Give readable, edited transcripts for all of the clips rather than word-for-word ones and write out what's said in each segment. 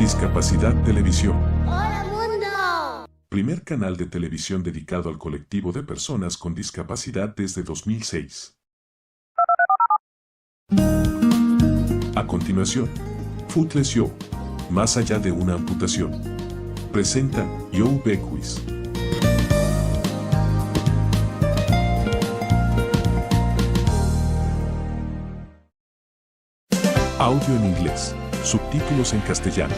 Discapacidad Televisión. ¡Hola mundo! Primer canal de televisión dedicado al colectivo de personas con discapacidad desde 2006. A continuación, Footless Yo, más allá de una amputación. Presenta BECKWITH. Audio en inglés, subtítulos en castellano.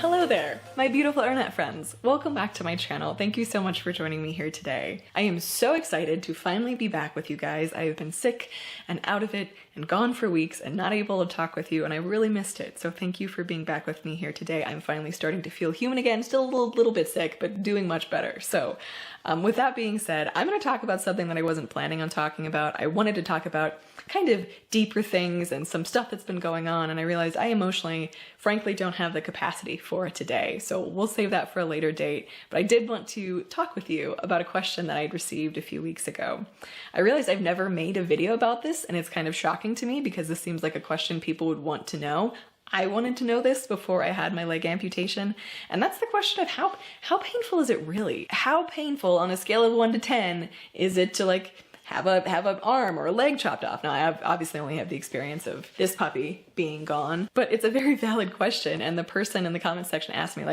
Hello there, my beautiful internet friends. Welcome back to my channel. Thank you so much for joining me here today. I am so excited to finally be back with you guys. I have been sick and out of it and gone for weeks and not able to talk with you, and I really missed it. So thank you for being back with me here today. I'm finally starting to feel human again, still a little bit sick, but doing much better. So with that being said, I'm going to talk about something that I wasn't planning on talking about. I wanted to talk about kind of deeper things and some stuff that's been going on, and I realized I emotionally, frankly, don't have the capacity for it today. So we'll save that for a later date. But I did want to talk with you about a question that I'd received a few weeks ago. I realized I've never made a video about this, and it's kind of shocking to me because this seems like a question people would want to know. I wanted to know this before I had my leg amputation, and that's the question of how painful is it really? How painful on a scale of 1 to 10 is it to have an arm or a leg chopped off? Now, I obviously only have the experience of this puppy being gone, but it's a very valid question, and the person in the comment section asked me,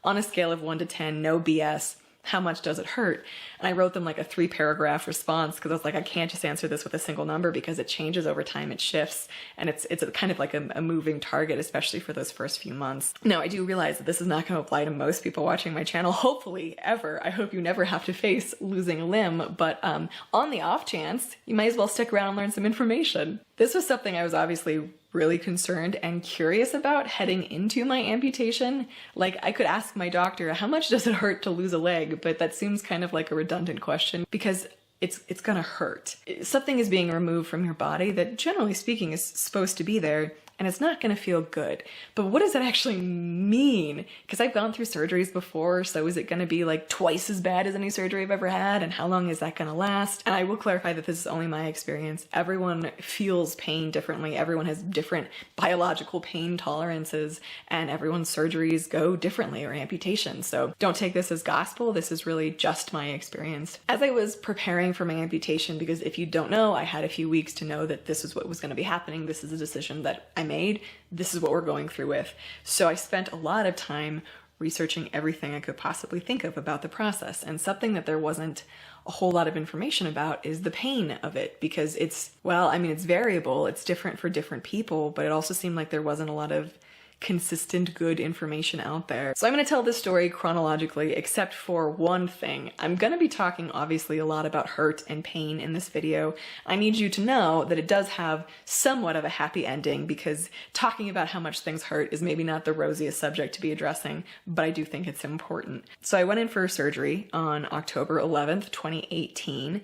on a scale of 1 to 10, no BS, how much does it hurt? And I wrote them a 3-paragraph response because I was like, I can't just answer this with a single number because it changes over time, it shifts, and it's a kind of a moving target, especially for those first few months. Now, I do realize that this is not going to apply to most people watching my channel, hopefully, ever. I hope you never have to face losing a limb, but on the off chance, you might as well stick around and learn some information. This was something I was obviously really concerned and curious about heading into my amputation. I could ask my doctor, how much does it hurt to lose a leg? But that seems kind of like a redundant question because it's gonna hurt. Something is being removed from your body that, generally speaking, is supposed to be there, and it's not gonna feel good. But what does that actually mean? Because I've gone through surgeries before, so is it gonna be twice as bad as any surgery I've ever had? And how long is that gonna last? And I will clarify that this is only my experience. Everyone feels pain differently. Everyone has different biological pain tolerances, and everyone's surgeries go differently, or amputations. So don't take this as gospel. This is really just my experience. As I was preparing for my amputation, because if you don't know, I had a few weeks to know that this is what was gonna be happening. This is a decision that I made. This is what we're going through with. So I spent a lot of time researching everything I could possibly think of about the process, and something that there wasn't a whole lot of information about is the pain of it, because it's variable, it's different for different people, but it also seemed like there wasn't a lot of consistent good information out there. So I'm going to tell this story chronologically, except for one thing. I'm going to be talking obviously a lot about hurt and pain in this video. I need you to know that it does have somewhat of a happy ending, because talking about how much things hurt is maybe not the rosiest subject to be addressing, but I do think it's important. So I went in for surgery on October 11th, 2018,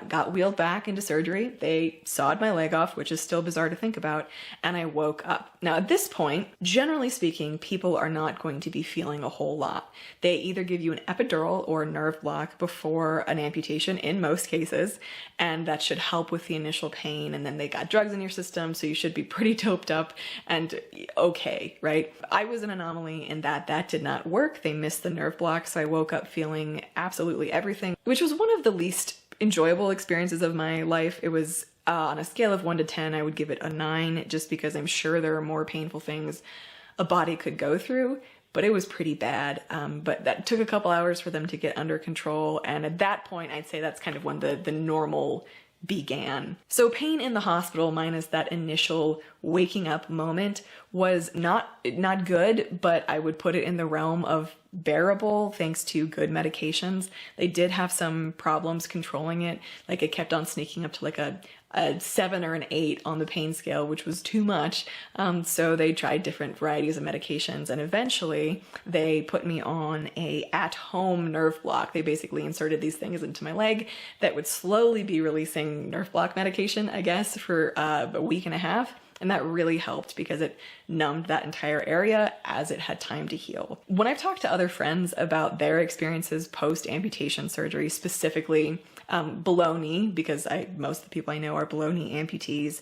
got wheeled back into surgery. They sawed my leg off, which is still bizarre to think about, and I woke up. Now at this point, generally speaking, people are not going to be feeling a whole lot. They either give you an epidural or a nerve block before an amputation in most cases, and that should help with the initial pain, and then they got drugs in your system, so you should be pretty doped up and okay, right? I was an anomaly in that did not work. They missed the nerve block, so I woke up feeling absolutely everything, which was one of the least enjoyable experiences of my life. It was on a scale of 1 to 10, I would give it a 9, just because I'm sure there are more painful things a body could go through, but it was pretty bad. But that took a couple hours for them to get under control, and at that point, I'd say that's kind of when the normal began. So pain in the hospital, minus that initial waking up moment, was not good, but I would put it in the realm of bearable thanks to good medications. They did have some problems controlling it. It kept on sneaking up to a 7 or an 8 on the pain scale, which was too much. So they tried different varieties of medications, and eventually they put me on a at-home nerve block. They basically inserted these things into my leg that would slowly be releasing nerve block medication, I guess, for a week and a half. And that really helped because it numbed that entire area as it had time to heal. When I've talked to other friends about their experiences post-amputation surgery, specifically below knee, because most of the people I know are below knee amputees,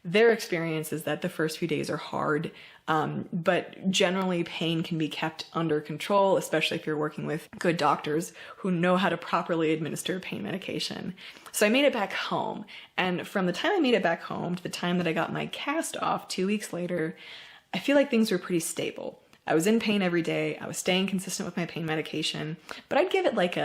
their experience is that the first few days are hard, but generally pain can be kept under control, especially if you're working with good doctors who know how to properly administer pain medication. So I made it back home, and from the time I made it back home to the time that I got my cast off 2 weeks later, I feel like things were pretty stable. I was in pain every day, I was staying consistent with my pain medication, but I'd give it like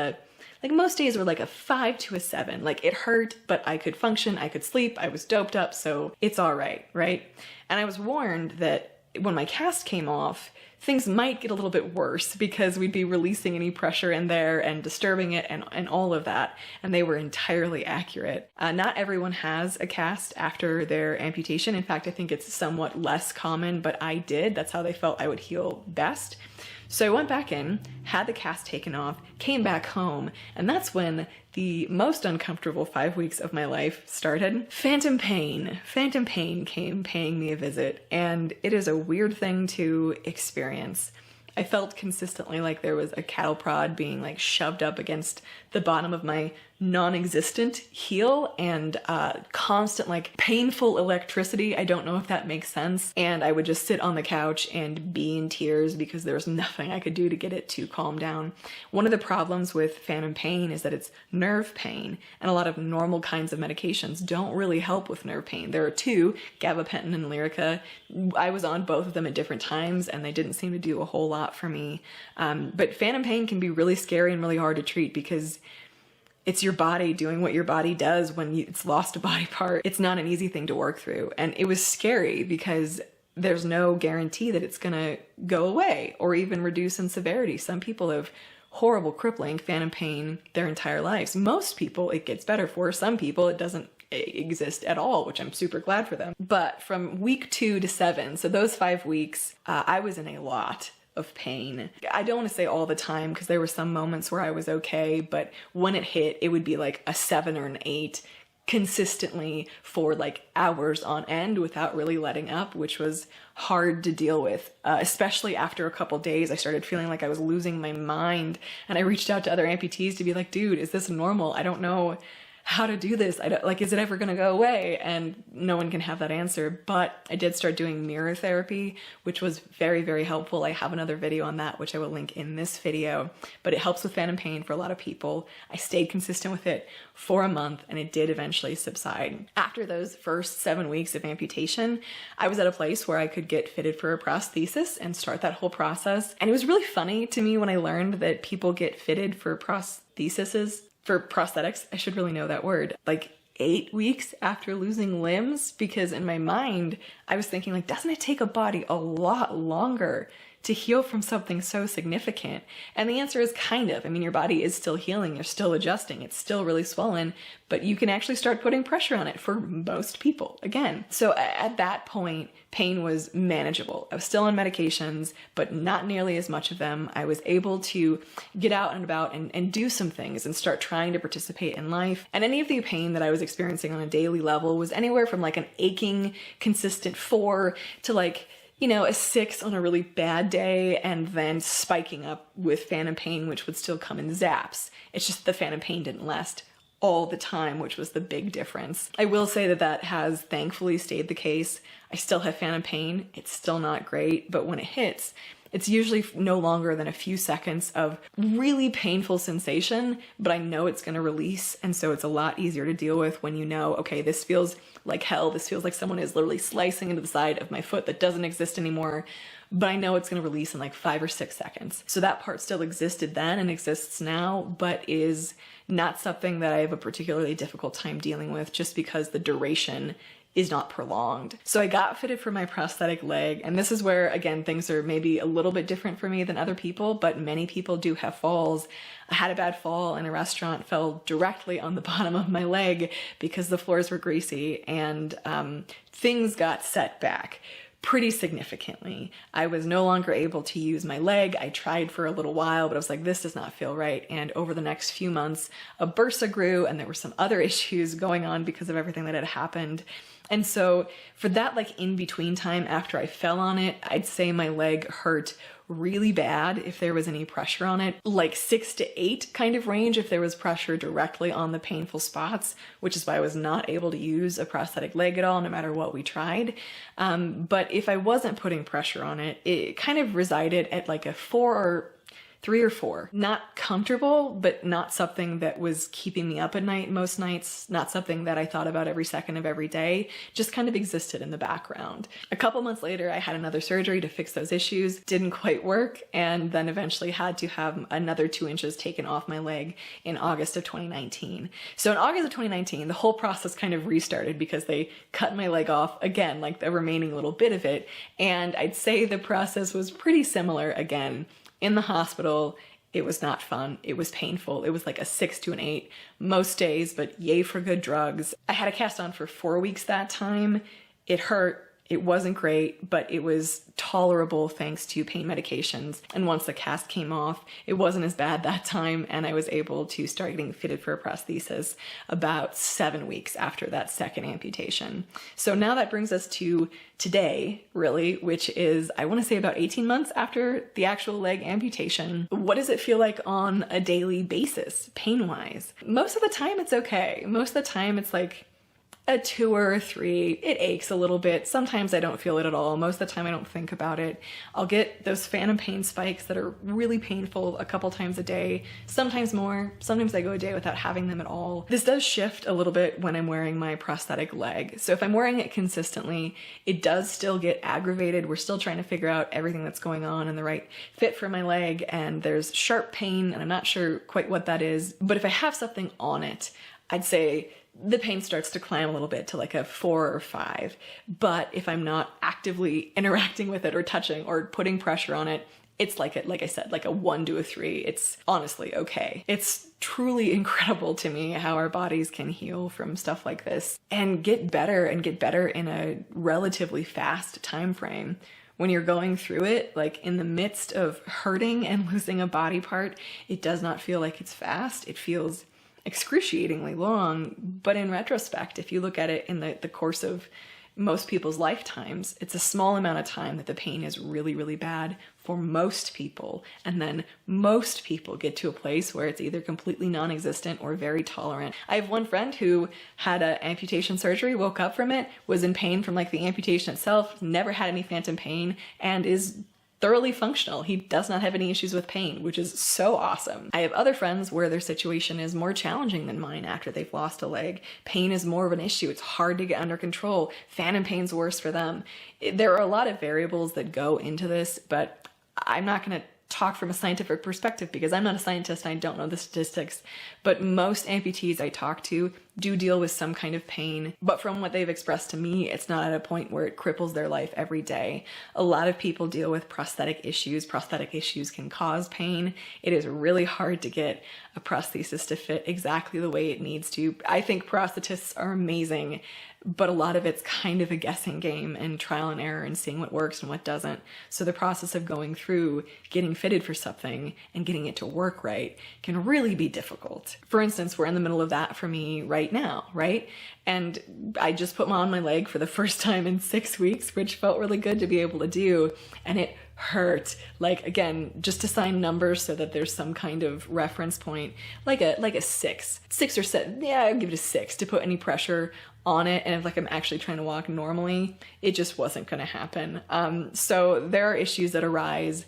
most days were like a 5 to a 7. Like it hurt, but I could function, I could sleep, I was doped up, so it's all right, right? And I was warned that when my cast came off, things might get a little bit worse because we'd be releasing any pressure in there and disturbing it and all of that. And they were entirely accurate. Not everyone has a cast after their amputation. In fact, I think it's somewhat less common, but I did. That's how they felt I would heal best. So I went back in, had the cast taken off, came back home, and that's when the most uncomfortable 5 weeks of my life started. Phantom pain. Phantom pain came paying me a visit, and it is a weird thing to experience. I felt consistently like there was a cattle prod being like shoved up against the bottom of my non-existent heel, and constant like painful electricity. I don't know if that makes sense. And I would just sit on the couch and be in tears because there was nothing I could do to get it to calm down. One of the problems with phantom pain is that it's nerve pain, and a lot of normal kinds of medications don't really help with nerve pain. There are two, gabapentin and Lyrica. I was on both of them at different times and they didn't seem to do a whole lot for me. But phantom pain can be really scary and really hard to treat because it's your body doing what your body does when it's lost a body part. It's not an easy thing to work through. And it was scary because there's no guarantee that it's gonna go away or even reduce in severity. Some people have horrible, crippling phantom pain their entire lives. Most people it gets better for. Some people it doesn't exist at all, which I'm super glad for them. But from week 2 to 7, so those 5 weeks, I was in a lot of pain. I don't want to say all the time because there were some moments where I was okay, but when it hit, it would be like a 7 or an 8 consistently for like hours on end without really letting up, which was hard to deal with. Especially after a couple days, I started feeling like I was losing my mind, and I reached out to other amputees to be like, dude, is this normal? I don't know how to do this. I don't, like, is it ever gonna go away? And no one can have that answer, but I did start doing mirror therapy, which was very, very helpful. I have another video on that, which I will link in this video, but it helps with phantom pain for a lot of people. I stayed consistent with it for a month and it did eventually subside. After those first 7 weeks of amputation, I was at a place where I could get fitted for a prosthesis and start that whole process. And it was really funny to me when I learned that people get fitted for prostheses, for prosthetics, I should really know that word, like 8 weeks after losing limbs, because in my mind, I was thinking like, doesn't it take a body a lot longer to heal from something so significant? And the answer is kind of. I mean, your body is still healing, you're still adjusting, it's still really swollen, but you can actually start putting pressure on it for most people again. So at that point, pain was manageable. I was still on medications, but not nearly as much of them. I was able to get out and about and do some things and start trying to participate in life. And any of the pain that I was experiencing on a daily level was anywhere from like an aching, consistent 4 to like, you know, a 6 on a really bad day, and then spiking up with phantom pain, which would still come in zaps. It's just the phantom pain didn't last all the time, which was the big difference. I will say that that has thankfully stayed the case. I still have phantom pain. It's still not great, but when it hits, it's usually no longer than a few seconds of really painful sensation, but I know it's gonna release, and so it's a lot easier to deal with when you know, okay, this feels like hell. This feels like someone is literally slicing into the side of my foot that doesn't exist anymore, but I know it's gonna release in like 5 or 6 seconds. So that part still existed then and exists now, but is not something that I have a particularly difficult time dealing with just because the duration is not prolonged. So I got fitted for my prosthetic leg, and this is where, again, things are maybe a little bit different for me than other people, but many people do have falls. I had a bad fall in a restaurant, fell directly on the bottom of my leg because the floors were greasy, and things got set back. pretty significantly. I was no longer able to use my leg. I tried for a little while, but I was like, this does not feel right. And over the next few months, a bursa grew and there were some other issues going on because of everything that had happened. And so for that like in between time after I fell on it, I'd say my leg hurt really bad if there was any pressure on it, like 6 to 8 kind of range if there was pressure directly on the painful spots, which is why I was not able to use a prosthetic leg at all, no matter what we tried. But if I wasn't putting pressure on it, it kind of resided at like a 3 or 4. Not comfortable, but not something that was keeping me up at night most nights, not something that I thought about every second of every day, just kind of existed in the background. A couple months later, I had another surgery to fix those issues, didn't quite work, and then eventually had to have another 2 inches taken off my leg in August of 2019. So in August of 2019, the whole process kind of restarted because they cut my leg off again, like the remaining little bit of it, and I'd say the process was pretty similar again. In the hospital, it was not fun. It was painful. It was like a 6 to an 8 most days, but yay for good drugs. I had a cast on for 4 weeks that time. It hurt. It wasn't great, but it was tolerable thanks to pain medications. And once the cast came off, it wasn't as bad that time, and I was able to start getting fitted for a prosthesis about 7 weeks after that second amputation. So now that brings us to today, really, which is, I want to say about 18 months after the actual leg amputation. What does it feel like on a daily basis, pain-wise? Most of the time, it's okay. Most of the time, it's like a 2 or a 3. It aches a little bit. Sometimes I don't feel it at all. Most of the time I don't think about it. I'll get those phantom pain spikes that are really painful a couple times a day, sometimes more. Sometimes I go a day without having them at all. This does shift a little bit when I'm wearing my prosthetic leg. So if I'm wearing it consistently, it does still get aggravated. We're still trying to figure out everything that's going on and the right fit for my leg, and there's sharp pain and I'm not sure quite what that is. But if I have something on it, I'd say the pain starts to climb a little bit to like a 4 or 5. But if I'm not actively interacting with it or touching or putting pressure on it, it's like I said, like a 1 to a 3. It's honestly okay. It's truly incredible to me how our bodies can heal from stuff like this and get better in a relatively fast time frame. When you're going through it, like in the midst of hurting and losing a body part, it does not feel like it's fast. It feels excruciatingly long, but in retrospect, if you look at it in the course of most people's lifetimes, it's a small amount of time that the pain is really, really bad for most people, and then most people get to a place where it's either completely non-existent or very tolerant. I have one friend who had an amputation surgery, woke up from it, was in pain from like the amputation itself, never had any phantom pain, and is thoroughly functional. He does not have any issues with pain, which is so awesome. I have other friends where their situation is more challenging than mine after they've lost a leg. Pain is more of an issue. It's hard to get under control. Phantom pain's worse for them. There are a lot of variables that go into this, but I'm not going to talk from a scientific perspective because I'm not a scientist and I don't know the statistics, but most amputees I talk to do deal with some kind of pain, but from what they've expressed to me, it's not at a point where it cripples their life every day. A lot of people deal with prosthetic issues. Prosthetic issues can cause pain. It is really hard to get a prosthesis to fit exactly the way it needs to. I think prosthetists are amazing, but a lot of it's kind of a guessing game and trial and error and seeing what works and what doesn't. So the process of going through getting fitted for something and getting it to work right can really be difficult. For instance, we're in the middle of that for me right now, right? And I just put on my leg for the first time in 6 weeks, which felt really good to be able to do. And it hurt. Like, again, just to assign numbers so that there's some kind of reference point, like a 6 or 7. Yeah, I'll give it a 6 to put any pressure on it. And if like I'm actually trying to walk normally, it just wasn't going to happen. So there are issues that arise.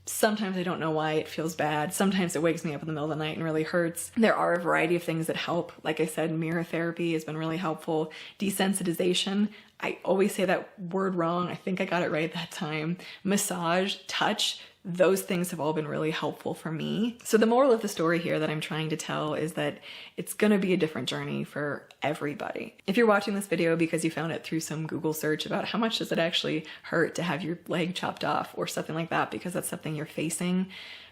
Sometimes I don't know why it feels bad. Sometimes it wakes me up in the middle of the night and really hurts. There are a variety of things that help. Like I said, mirror therapy has been really helpful. Desensitization. I always say that word wrong. I think I got it right that time. Massage, touch, those things have all been really helpful for me. So the moral of the story here that I'm trying to tell is that it's gonna be a different journey for everybody. If you're watching this video because you found it through some Google search about how much does it actually hurt to have your leg chopped off or something like that because that's something you're facing,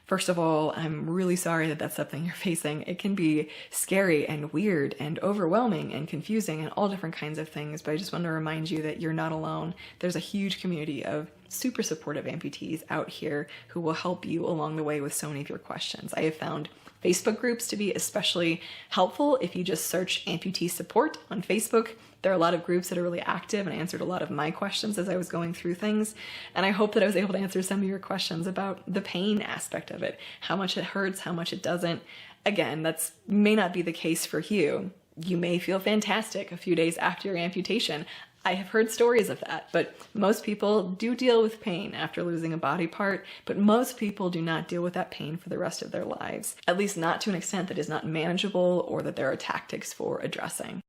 first of all, I'm really sorry that that's something you're facing. It can be scary and weird and overwhelming and confusing and all different kinds of things, but I just want to remind you that you're not alone. There's a huge community of super supportive amputees out here who will help you along the way with so many of your questions. I have found Facebook groups to be especially helpful. If you just search amputee support on Facebook, there are a lot of groups that are really active and answered a lot of my questions as I was going through things. And I hope that I was able to answer some of your questions about the pain aspect of it, how much it hurts, how much it doesn't. Again, that's may not be the case for you. You may feel fantastic a few days after your amputation. I have heard stories of that, but most people do deal with pain after losing a body part, but most people do not deal with that pain for the rest of their lives, at least not to an extent that is not manageable or that there are tactics for addressing.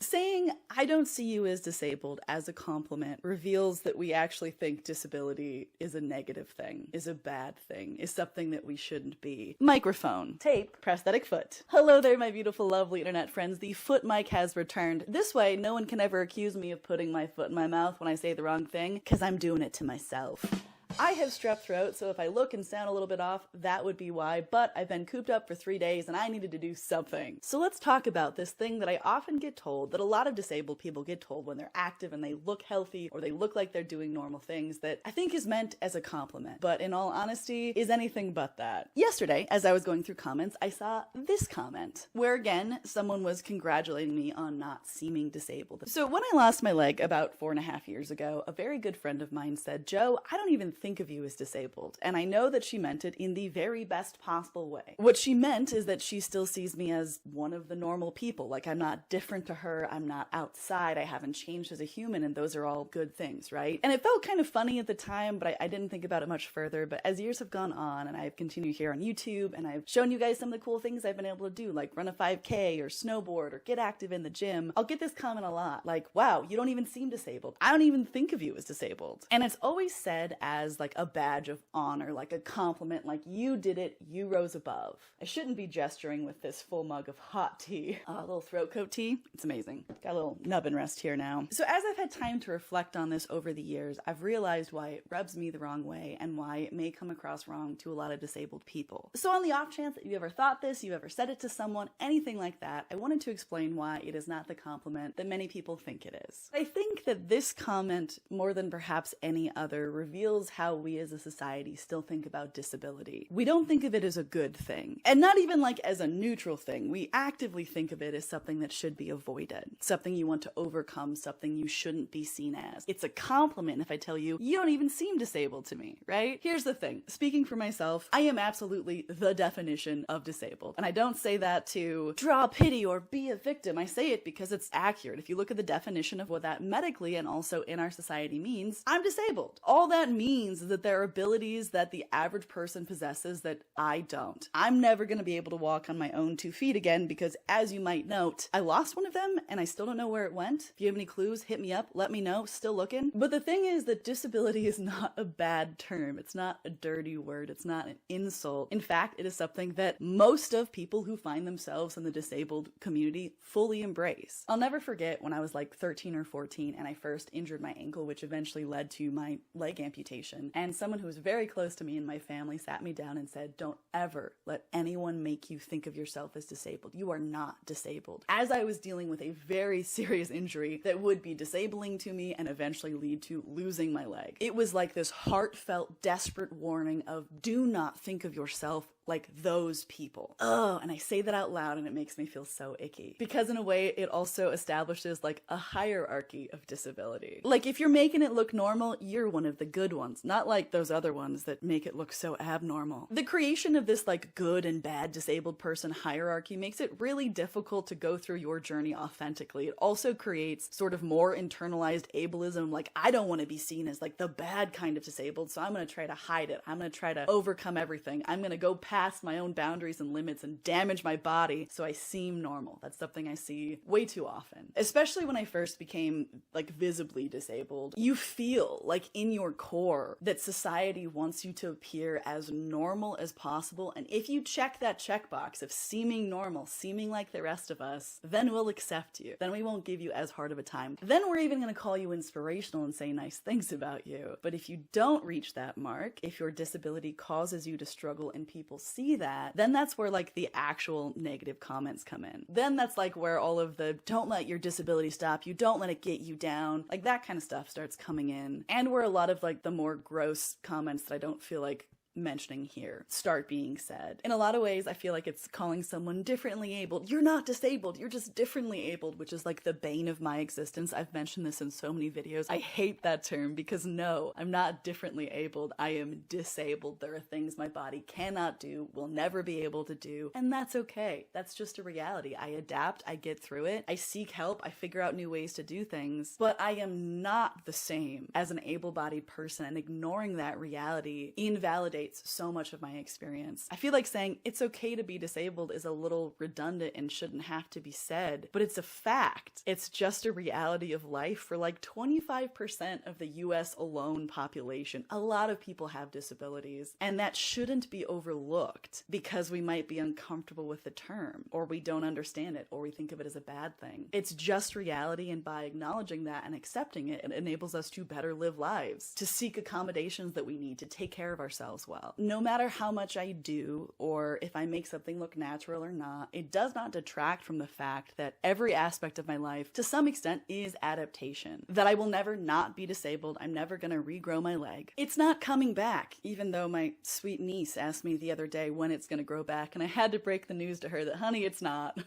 Saying, "I don't see you as disabled" as a compliment reveals that we actually think disability is a negative thing, is a bad thing, is something that we shouldn't be. Microphone, tape, prosthetic foot. Hello there, my beautiful, lovely internet friends. The foot mic has returned. This way, no one can ever accuse me of putting my foot in my mouth when I say the wrong thing, because I'm doing it to myself. I have strep throat, so if I look and sound a little bit off, that would be why, but I've been cooped up for 3 days and I needed to do something. So let's talk about this thing that I often get told, that a lot of disabled people get told when they're active and they look healthy or they look like they're doing normal things, that I think is meant as a compliment, but in all honesty, is anything but that. Yesterday, as I was going through comments, I saw this comment, where again, someone was congratulating me on not seeming disabled. So when I lost my leg about 4.5 years ago, a very good friend of mine said, "Joe, I don't even think of you as disabled." And I know that she meant it in the very best possible way. What she meant is that she still sees me as one of the normal people. Like, I'm not different to her, I'm not outside, I haven't changed as a human, and those are all good things, right? And it felt kind of funny at the time, but I didn't think about it much further. But as years have gone on, and I've continued here on YouTube, and I've shown you guys some of the cool things I've been able to do, like run a 5K, or snowboard, or get active in the gym, I'll get this comment a lot, like, "Wow, you don't even seem disabled. I don't even think of you as disabled." And it's always said as like a badge of honor, like a compliment, like you did it, you rose above. I shouldn't be gesturing with this full mug of hot tea. A little throat coat tea. It's amazing. Got a little nubbin rest here now. So as I've had time to reflect on this over the years, I've realized why it rubs me the wrong way and why it may come across wrong to a lot of disabled people. So on the off chance that you ever thought this, you ever said it to someone, anything like that, I wanted to explain why it is not the compliment that many people think it is. I think that this comment, more than perhaps any other, reveals how we as a society still think about disability. We don't think of it as a good thing, and not even like as a neutral thing. We actively think of it as something that should be avoided, something you want to overcome, something you shouldn't be seen as. It's a compliment if I tell you, "You don't even seem disabled to me," right? Here's the thing, speaking for myself, I am absolutely the definition of disabled, and I don't say that to draw pity or be a victim. I say it because it's accurate. If you look at the definition of what that medically and also in our society means, I'm disabled. All that means is that there are abilities that the average person possesses that I don't. I'm never going to be able to walk on my own 2 feet again because, as you might note, I lost one of them and I still don't know where it went. If you have any clues, hit me up, let me know, still looking. But the thing is that disability is not a bad term. It's not a dirty word. It's not an insult. In fact, it is something that most of people who find themselves in the disabled community fully embrace. I'll never forget when I was like 13 or 14 and I first injured my ankle, which eventually led to my leg amputation. And someone who was very close to me and my family sat me down and said, "Don't ever let anyone make you think of yourself as disabled. You are not disabled." As I was dealing with a very serious injury that would be disabling to me and eventually lead to losing my leg, it was like this heartfelt, desperate warning of, do not think of yourself like those people. Oh, and I say that out loud and it makes me feel so icky. Because in a way, it also establishes like a hierarchy of disability. Like if you're making it look normal, you're one of the good ones, not like those other ones that make it look so abnormal. The creation of this like good and bad disabled person hierarchy makes it really difficult to go through your journey authentically. It also creates sort of more internalized ableism, like I don't want to be seen as like the bad kind of disabled, so I'm going to try to hide it. I'm going to try to overcome everything. I'm going to go past past my own boundaries and limits and damage my body so I seem normal. That's something I see way too often. Especially when I first became like visibly disabled. You feel like in your core that society wants you to appear as normal as possible, and if you check that checkbox of seeming normal, seeming like the rest of us, then we'll accept you. Then we won't give you as hard of a time. Then we're even going to call you inspirational and say nice things about you. But if you don't reach that mark, if your disability causes you to struggle and people see that, then that's where like the actual negative comments come in. Then that's like where all of the don't let your disability stop you, don't let it get you down, like that kind of stuff starts coming in. And where a lot of like the more gross comments that I don't feel like mentioning here start being said. In a lot of ways, I feel like it's calling someone differently abled. You're not disabled, you're just differently abled, which is like the bane of my existence. I've mentioned this in so many videos. I hate that term because no, I'm not differently abled. I am disabled. There are things my body cannot do, will never be able to do, and that's okay. That's just a reality. I adapt, I get through it, I seek help, I figure out new ways to do things, but I am not the same as an able-bodied person, and ignoring that reality invalidates so much of my experience. I feel like saying it's okay to be disabled is a little redundant and shouldn't have to be said, but it's a fact. It's just a reality of life for like 25% of the US alone population. A lot of people have disabilities, and that shouldn't be overlooked because we might be uncomfortable with the term, or we don't understand it, or we think of it as a bad thing. It's just reality, and by acknowledging that and accepting it, it enables us to better live lives, to seek accommodations that we need, to take care of ourselves well. No matter how much I do, or if I make something look natural or not, it does not detract from the fact that every aspect of my life, to some extent, is adaptation. That I will never not be disabled. I'm never gonna regrow my leg. It's not coming back, even though my sweet niece asked me the other day when it's gonna grow back, and I had to break the news to her that, honey, it's not.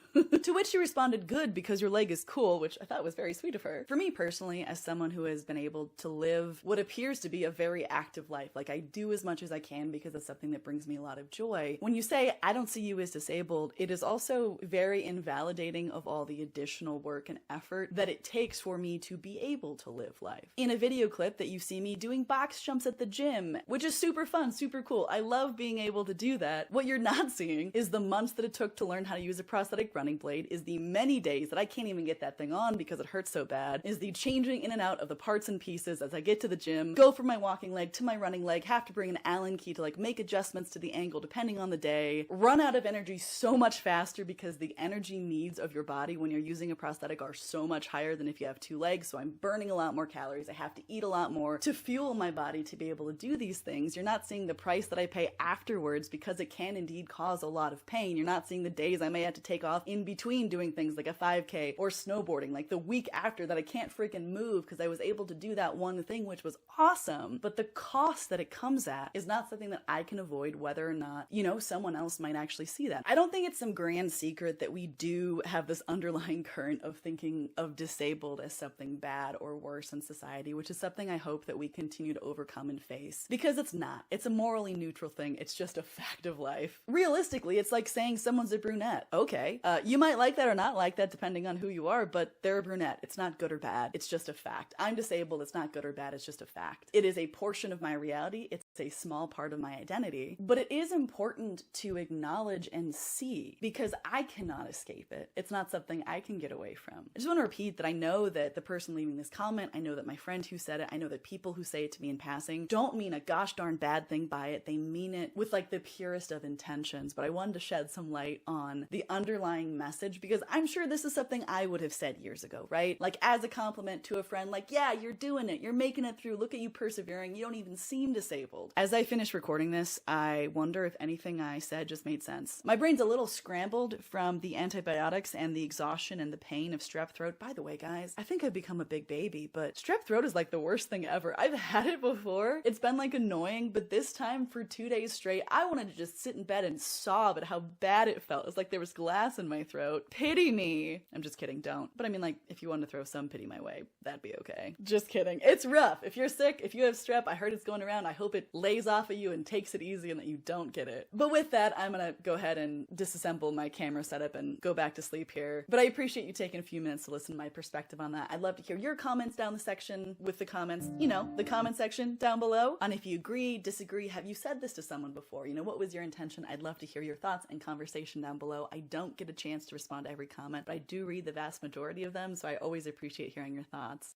To which she responded, good, because your leg is cool, which I thought was very sweet of her. For me personally, as someone who has been able to live what appears to be a very active life, like I do as much as I can because it's something that brings me a lot of joy. When you say, I don't see you as disabled, it is also very invalidating of all the additional work and effort that it takes for me to be able to live life. In a video clip that you see me doing box jumps at the gym, which is super fun, super cool. I love being able to do that. What you're not seeing is the months that it took to learn how to use a prosthetic running blade, is the many days that I can't even get that thing on because it hurts so bad, is the changing in and out of the parts and pieces as I get to the gym, go from my walking leg to my running leg, have to bring an Allen key to like make adjustments to the angle depending on the day, run out of energy so much faster because the energy needs of your body when you're using a prosthetic are so much higher than if you have two legs, so I'm burning a lot more calories, I have to eat a lot more to fuel my body to be able to do these things. You're not seeing the price that I pay afterwards because it can indeed cause a lot of pain. You're not seeing the days I may have to take off in between doing things like a 5K or snowboarding, like the week after that I can't freaking move because I was able to do that one thing, which was awesome. But the cost that it comes at is not something that I can avoid, whether or not, you know, someone else might actually see that. I don't think it's some grand secret that we do have this underlying current of thinking of disabled as something bad or worse in society, which is something I hope that we continue to overcome and face, because it's not. It's a morally neutral thing. It's just a fact of life. Realistically, it's like saying someone's a brunette. Okay, you might like that or not like that depending on who you are, but they're a brunette. It's not good or bad. It's just a fact. I'm disabled. It's not good or bad. It's just a fact. It is a portion of my reality. It's a small part of my identity, but it is important to acknowledge and see because I cannot escape it. It's not something I can get away from. I just want to repeat that I know that the person leaving this comment, I know that my friend who said it, I know that people who say it to me in passing don't mean a gosh darn bad thing by it. They mean it with like the purest of intentions, but I wanted to shed some light on the underlying message because I'm sure this is something I would have said years ago, right? Like as a compliment to a friend, like, yeah, you're doing it. You're making it through. Look at you persevering. You don't even seem disabled. As I finish recording this, I wonder if anything I said just made sense. My brain's a little scrambled from the antibiotics and the exhaustion and the pain of strep throat. By the way, guys, I think I've become a big baby, but strep throat is like the worst thing ever. I've had it before. It's been like annoying, but this time for 2 days straight, I wanted to just sit in bed and sob at how bad it felt. It's like there was glass in my throat. Pity me. I'm just kidding, don't. But I mean, like, if you want to throw some pity my way, that'd be okay. Just kidding. It's rough. If you're sick, if you have strep, I heard it's going around. I hope it lays off of you and takes it easy and that you don't get it. But with that, I'm gonna go ahead and disassemble my camera setup and go back to sleep here. But I appreciate you taking a few minutes to listen to my perspective on that. I'd love to hear your comments down the section with the comments, you know, the comment section down below, on if you agree, disagree, have you said this to someone before? You know, what was your intention? I'd love to hear your thoughts and conversation down below. I don't get a chance to respond to every comment, but I do read the vast majority of them, so I always appreciate hearing your thoughts.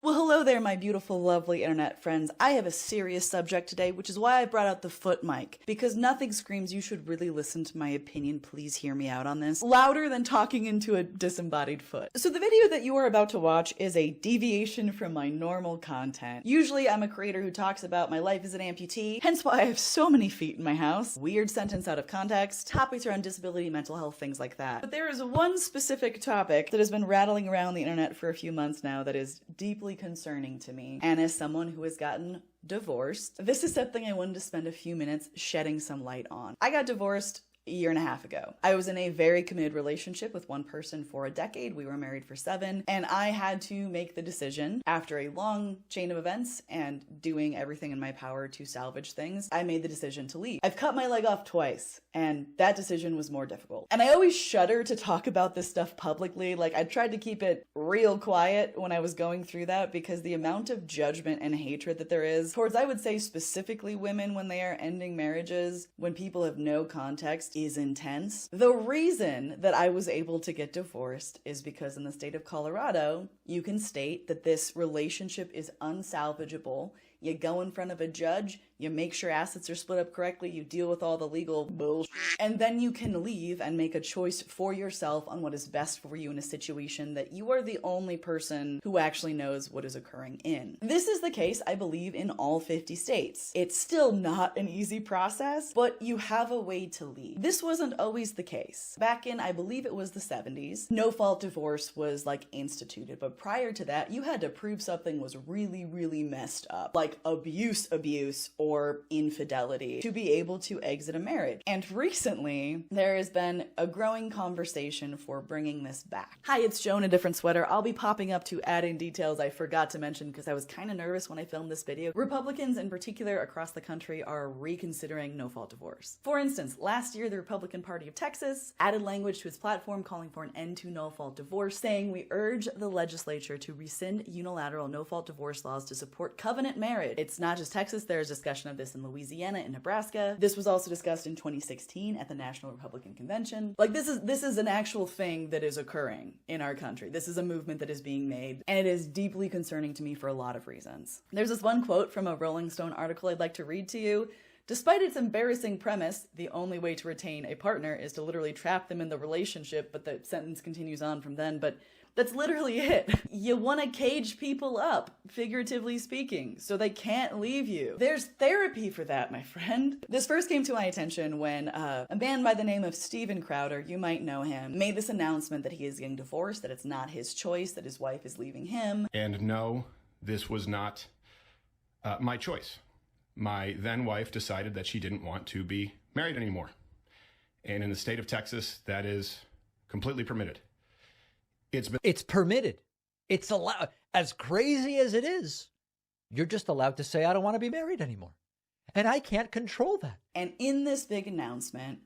Well, hello there, my beautiful, lovely internet friends. I have a serious subject today, which is why I brought out the foot mic, because nothing screams you should really listen to my opinion, please hear me out on this, louder than talking into a disembodied foot. So the video that you are about to watch is a deviation from my normal content. Usually I'm a creator who talks about my life as an amputee, hence why I have so many feet in my house, weird sentence out of context, topics around disability, mental health, things like that. But there is one specific topic that has been rattling around the internet for a few months now that is deeply concerning to me, and as someone who has gotten divorced, this is something I wanted to spend a few minutes shedding some light on. I got divorced a year and a half ago. I was in a very committed relationship with one person for a decade. We were married for 7, and I had to make the decision after a long chain of events and doing everything in my power to salvage things. I made the decision to leave. I've cut my leg off twice, and that decision was more difficult. And I always shudder to talk about this stuff publicly. Like, I tried to keep it real quiet when I was going through that, because the amount of judgment and hatred that there is towards, I would say specifically women when they are ending marriages, when people have no context, is intense. The reason that I was able to get divorced is because in the state of Colorado, you can state that this relationship is unsalvageable. You go in front of a judge, you make sure assets are split up correctly, you deal with all the legal bullshit, and then you can leave and make a choice for yourself on what is best for you in a situation that you are the only person who actually knows what is occurring in. This is the case, I believe, in all 50 states. It's still not an easy process, but you have a way to leave. This wasn't always the case. Back in, I believe it was the 70s, no-fault divorce was like instituted, but prior to that, you had to prove something was really, really messed up, like abuse, or infidelity, to be able to exit a marriage. And recently, there has been a growing conversation for bringing this back. Hi, it's Joe in a different sweater. I'll be popping up to add in details I forgot to mention because I was kind of nervous when I filmed this video. Republicans in particular across the country are reconsidering no-fault divorce. For instance, last year, the Republican Party of Texas added language to its platform calling for an end to no-fault divorce, saying, "We urge the legislature to rescind unilateral no-fault divorce laws to support covenant marriage." It's not just Texas, there's discussion of this in Louisiana and Nebraska. This was also discussed in 2016 at the National Republican Convention. Like, this is an actual thing that is occurring in our country. This is a movement that is being made, and it is deeply concerning to me for a lot of reasons. There's this one quote from a Rolling Stone article I'd like to read to you. "Despite its embarrassing premise, the only way to retain a partner is to literally trap them in the relationship," but the sentence continues on from then, but that's literally it. You want to cage people up, figuratively speaking, so they can't leave you. There's therapy for that, my friend. This first came to my attention when a man by the name of Steven Crowder, you might know him, made this announcement that he is getting divorced, that it's not his choice, that his wife is leaving him. And no, this was not my choice. My then wife decided that she didn't want to be married anymore. And in the state of Texas, that is completely permitted. It's permitted. It's allowed. As crazy as it is, you're just allowed to say, "I don't want to be married anymore." And I can't control that. And in this big announcement,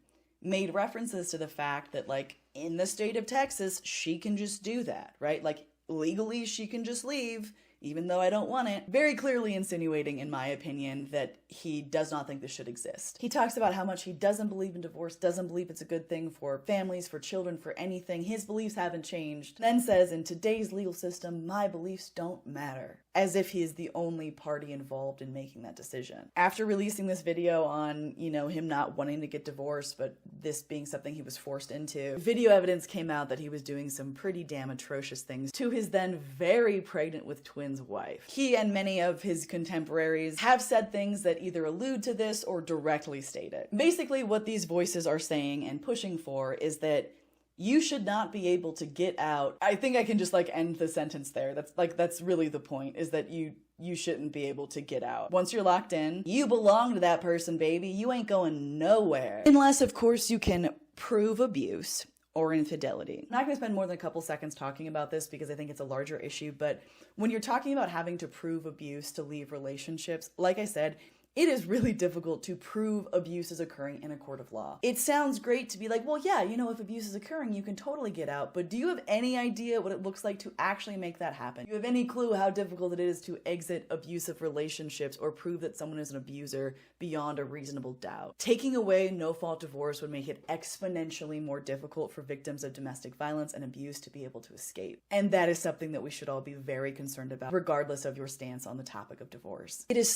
made references to the fact that, like, in the state of Texas, she can just do that, right? Like, legally, she can just leave, even though I don't want it, very clearly insinuating, in my opinion, that he does not think this should exist. He talks about how much he doesn't believe in divorce, doesn't believe it's a good thing for families, for children, for anything. His beliefs haven't changed. Then says, "In today's legal system, my beliefs don't matter." As if he is the only party involved in making that decision. After releasing this video on, you know, him not wanting to get divorced, but this being something he was forced into, video evidence came out that he was doing some pretty damn atrocious things to his then very pregnant with twins wife. He and many of his contemporaries have said things that either allude to this or directly state it. Basically, what these voices are saying and pushing for is that you should not be able to get out. I think I can just like end the sentence there. That's really the point, is that you shouldn't be able to get out. Once you're locked in, you belong to that person, baby. You ain't going nowhere. Unless, of course, you can prove abuse, or infidelity. I'm not going to spend more than a couple seconds talking about this because I think it's a larger issue, but when you're talking about having to prove abuse to leave relationships, like I said, it is really difficult to prove abuse is occurring in a court of law. It sounds great to be like, well, yeah, you know, if abuse is occurring, you can totally get out, but do you have any idea what it looks like to actually make that happen? Do you have any clue how difficult it is to exit abusive relationships or prove that someone is an abuser beyond a reasonable doubt? Taking away no-fault divorce would make it exponentially more difficult for victims of domestic violence and abuse to be able to escape. And that is something that we should all be very concerned about, regardless of your stance on the topic of divorce. It is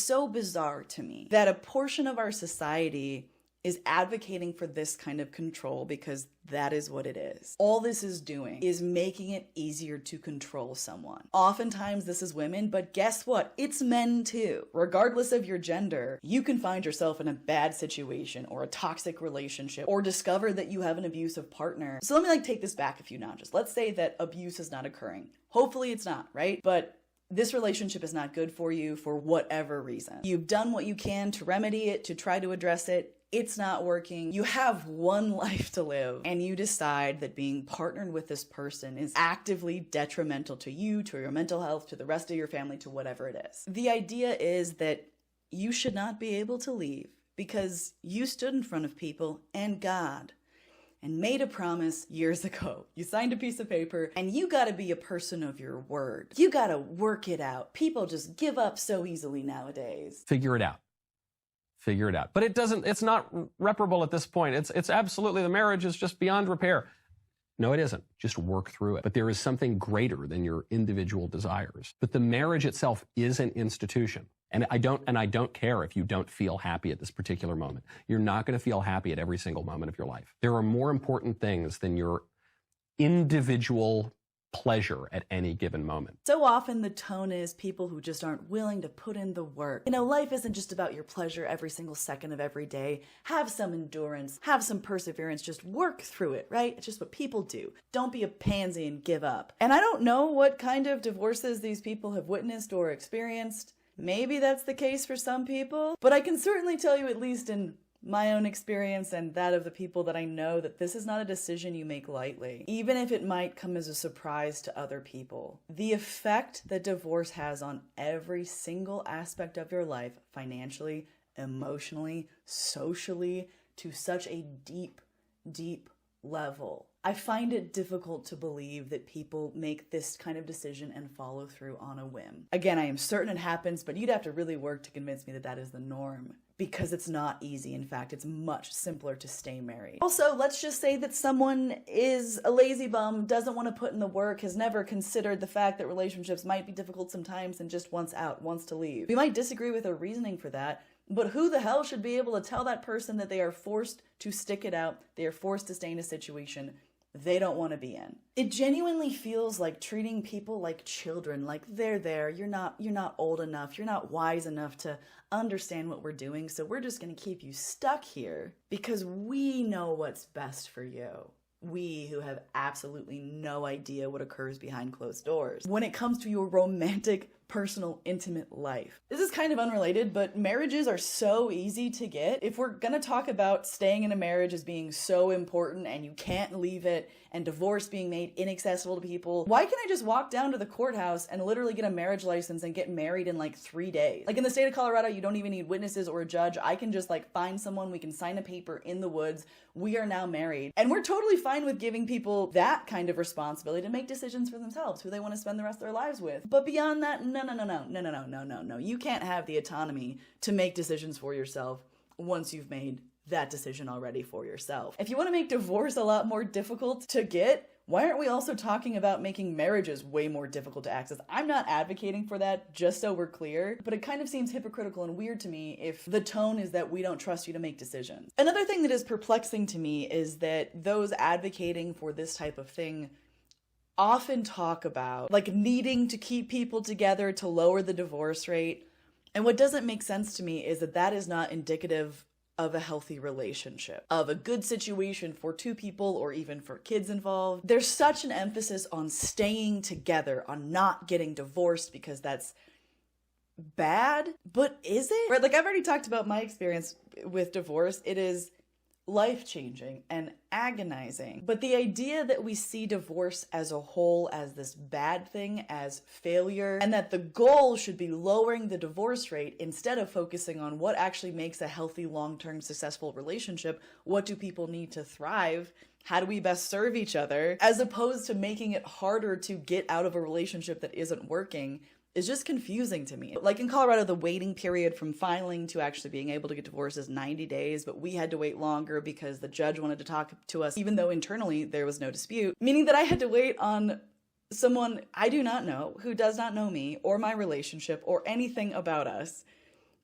so bizarre to me that a portion of our society is advocating for this kind of control because that is what it is. All this is doing is making it easier to control someone. Oftentimes this is women, but guess what? It's men too. Regardless of your gender, you can find yourself in a bad situation or a toxic relationship or discover that you have an abusive partner. So let me take this back a few notches. Let's say that abuse is not occurring. Hopefully it's not, right? But this relationship is not good for you for whatever reason. You've done what you can to remedy it, to try to address it. It's not working. You have one life to live, and you decide that being partnered with this person is actively detrimental to you, to your mental health, to the rest of your family, to whatever it is. The idea is that you should not be able to leave because you stood in front of people and God and made a promise years ago. You signed a piece of paper, and you gotta be a person of your word. You gotta work it out. People just give up so easily nowadays. Figure it out. Figure it out. But it's not reparable at this point. It's absolutely, the marriage is just beyond repair. No, it isn't. Just work through it. But there is something greater than your individual desires. But the marriage itself is an institution. And I don't care if you don't feel happy at this particular moment. You're not going to feel happy at every single moment of your life. There are more important things than your individual pleasure at any given moment. So often the tone is people who just aren't willing to put in the work. You know, life isn't just about your pleasure every single second of every day. Have some endurance, have some perseverance, just work through it, right? It's just what people do. Don't be a pansy and give up. And I don't know what kind of divorces these people have witnessed or experienced. Maybe that's the case for some people, but I can certainly tell you, at least in my own experience and that of the people that I know, that this is not a decision you make lightly, even if it might come as a surprise to other people. The effect that divorce has on every single aspect of your life, financially, emotionally, socially, to such a deep, deep level. I find it difficult to believe that people make this kind of decision and follow through on a whim. Again, I am certain it happens, but you'd have to really work to convince me that that is the norm, because it's not easy. In fact, it's much simpler to stay married. Also, let's just say that someone is a lazy bum, doesn't want to put in the work, has never considered the fact that relationships might be difficult sometimes and just wants out, wants to leave. We might disagree with her reasoning for that, but who the hell should be able to tell that person that they are forced to stick it out, they are forced to stay in a situation they don't want to be in? It genuinely feels like treating people like children, like they're there, you're not old enough, you're not wise enough to understand what we're doing, so we're just going to keep you stuck here because we know what's best for you. We who have absolutely no idea what occurs behind closed doors when it comes to your romantic, personal, intimate life. This is kind of unrelated, but marriages are so easy to get. If we're gonna talk about staying in a marriage as being so important and you can't leave it, and divorce being made inaccessible to people, why can't I just walk down to the courthouse and literally get a marriage license and get married in like 3 days? Like in the state of Colorado, you don't even need witnesses or a judge. I can just find someone, we can sign a paper in the woods, we are now married. And we're totally fine with giving people that kind of responsibility to make decisions for themselves, who they want to spend the rest of their lives with. But beyond that, no. You can't have the autonomy to make decisions for yourself once you've made that decision already for yourself. If you want to make divorce a lot more difficult to get, why aren't we also talking about making marriages way more difficult to access? I'm not advocating for that, just so we're clear, but it kind of seems hypocritical and weird to me if the tone is that we don't trust you to make decisions. Another thing that is perplexing to me is that those advocating for this type of thing often talk about needing to keep people together to lower the divorce rate. And what doesn't make sense to me is that that is not indicative of a healthy relationship, of a good situation for two people or even for kids involved. There's such an emphasis on staying together, on not getting divorced because that's bad, but is it? Right, I've already talked about my experience with divorce. It is life-changing and agonizing. But the idea that we see divorce as a whole as this bad thing, as failure, and that the goal should be lowering the divorce rate instead of focusing on what actually makes a healthy, long-term, successful relationship, what do people need to thrive, how do we best serve each other, as opposed to making it harder to get out of a relationship that isn't working, is just confusing to me. Like in Colorado, the waiting period from filing to actually being able to get divorced is 90 days, but we had to wait longer because the judge wanted to talk to us, even though internally there was no dispute, meaning that I had to wait on someone I do not know, who does not know me or my relationship or anything about us,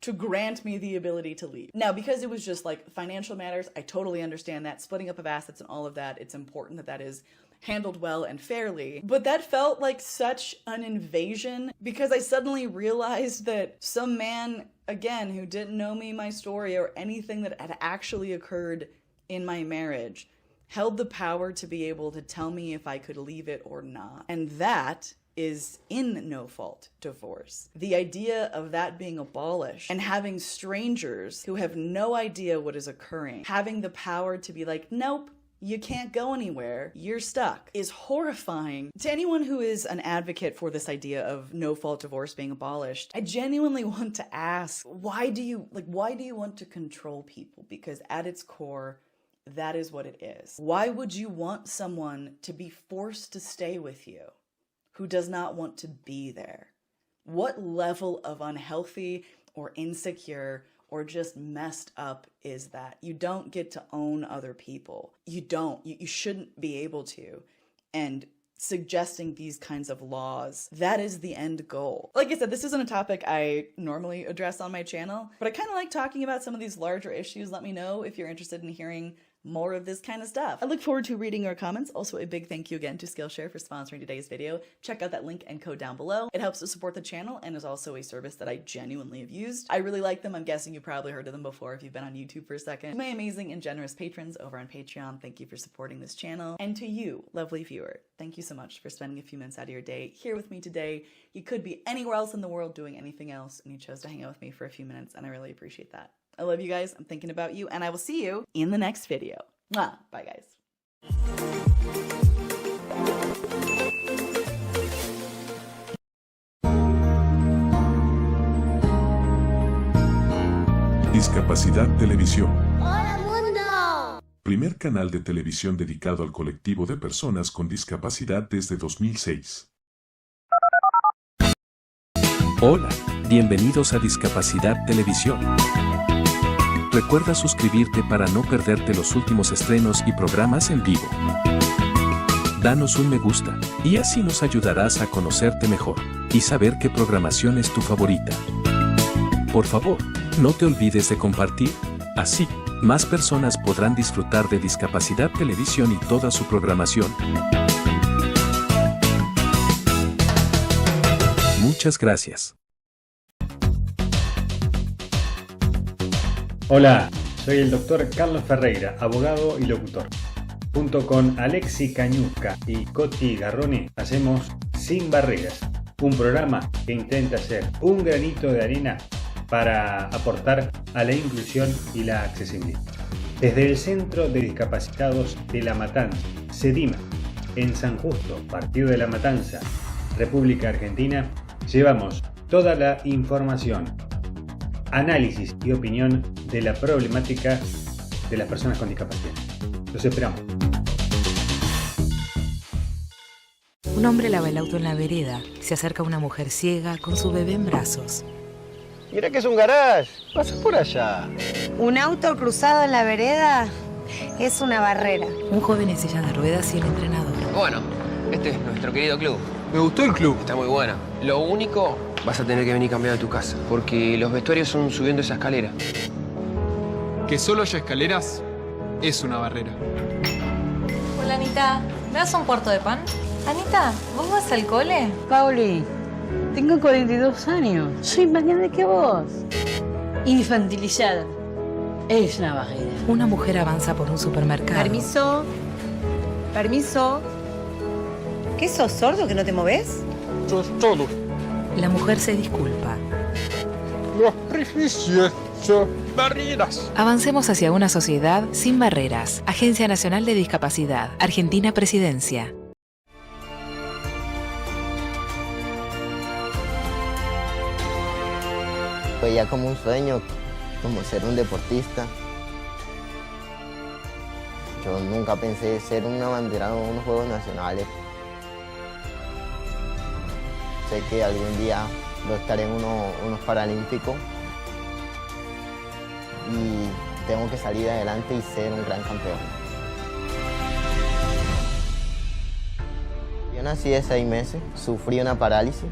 to grant me the ability to leave. Now, because it was just like financial matters, I totally understand that. Splitting up of assets and all of that, it's important that that is handled well and fairly. But that felt like such an invasion because I suddenly realized that some man, again, who didn't know me, my story, or anything that had actually occurred in my marriage, held the power to be able to tell me if I could leave it or not. And that is in no-fault divorce. The idea of that being abolished and having strangers who have no idea what is occurring, having the power to be like, nope, you can't go anywhere, you're stuck, is horrifying. To anyone who is an advocate for this idea of no-fault divorce being abolished, I genuinely want to ask, why do you want to control people? Because at its core, that is what it is. Why would you want someone to be forced to stay with you who does not want to be there? What level of unhealthy or insecure or just messed up is that? You don't get to own other people. You don't. You shouldn't be able to. And suggesting these kinds of laws, that is the end goal. Like I said, this isn't a topic I normally address on my channel, but I kind of like talking about some of these larger issues. Let me know if you're interested in hearing more of this kind of stuff. I look forward to reading your comments. Also, a big thank you again to Skillshare for sponsoring today's video. Check out that link and code down below. It helps to support the channel and is also a service that I genuinely have used. I really like them. I'm guessing you probably heard of them before if you've been on YouTube for a second. To my amazing and generous patrons over on Patreon, thank you for supporting this channel. And to you, lovely viewer, thank you so much for spending a few minutes out of your day here with me today. You could be anywhere else in the world doing anything else, and you chose to hang out with me for a few minutes, and I really appreciate that. I love you guys. I'm thinking about you, and I will see you in the next video. Mwah. Bye, guys. Discapacidad Televisión. ¡Hola, mundo! Primer canal de televisión dedicado al colectivo de personas con discapacidad desde 2006. Hola, bienvenidos a Discapacidad Televisión. Recuerda suscribirte para no perderte los últimos estrenos y programas en vivo. Danos un me gusta, y así nos ayudarás a conocerte mejor, y saber qué programación es tu favorita. Por favor, no te olvides de compartir, así, más personas podrán disfrutar de Discapacidad Televisión y toda su programación. Muchas gracias. Hola, soy el Dr. Carlos Ferreira, abogado y locutor. Junto con Alexi Cañuzca y Coti Garrone hacemos Sin Barreras, un programa que intenta ser un granito de arena para aportar a la inclusión y la accesibilidad. Desde el Centro de Discapacitados de La Matanza, CEDIMA, en San Justo, Partido de La Matanza, República Argentina, llevamos toda la información, análisis y opinión de la problemática de las personas con discapacidad. Los esperamos. Un hombre lava el auto en la vereda. Se acerca una mujer ciega con su bebé en brazos. Mira que es un garage. Pasa por allá. Un auto cruzado en la vereda es una barrera. Un joven en silla de ruedas y el entrenador. Bueno, este es nuestro querido club. Me gustó el club. Está muy bueno. Lo único, vas a tener que venir cambiado de tu casa, porque los vestuarios son subiendo esa escalera. Que solo haya escaleras es una barrera. Hola, Anita. ¿Me das un cuarto de pan? Anita, ¿vos vas al cole? Pauli, tengo 42 años. Soy más grande que vos. Infantilizada. Es una barrera. Una mujer avanza por un supermercado. Permiso. Permiso. ¿Qué sos, sordo, que no te moves? Sos todo. La mujer se disculpa. Los prejuicios barreras. Avancemos hacia una sociedad sin barreras. Agencia Nacional de Discapacidad. Argentina Presidencia. Veía como un sueño, como ser un deportista. Yo nunca pensé ser un abanderado en unos Juegos Nacionales. Sé que algún día lo estaré en unos Paralímpicos y tengo que salir adelante y ser un gran campeón. Yo nací de 6 meses, sufrí una parálisis